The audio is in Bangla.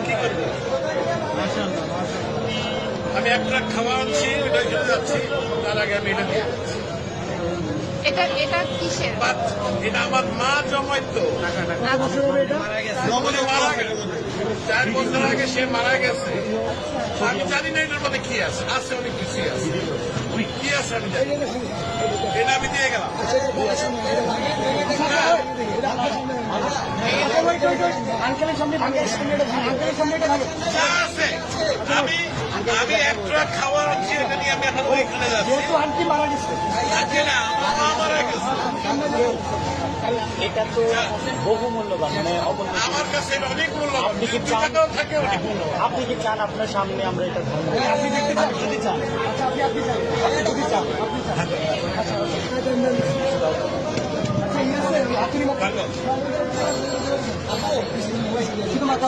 কি করবো? আমি একটা খাওয়া আনছি, ওটা খেতে যাচ্ছি, তার আগে আমি এটা দিয়ে এটা কিসের? এটা আমার মা জমাইতো, মারা গেছে 4 বছর আগে, সে মারা গেছে। আমি জানি না এটার মধ্যে কি আছে, আছে অনেক কিছুই আছে, কি আছে আমি জানি না। এটা আমি দিয়ে গেলাম। যা আছে আমি একটা খাওয়া আনছি, এটা নিয়ে আমি এখন ওইখানে যাচ্ছি। আজকে না, আমার মা মারা গেছে। এটা তো বহু মূল্যবান, মানে আমার কাছে এটা অনেক মূল্যবান। আপনি কি 2 চান, টাকাও থাকে অনেক মূল্যবান। আপনি কি চান আপনার সামনে আমরা এটা ধারণ করি? আপনি দেখতে চান, যদি চান, আচ্ছা আপনি চান, আপনি যদি চান, আপনি চান, আচ্ছা আচ্ছা, ইয়ে আছে, আপনি থাকো। শুধু মাথা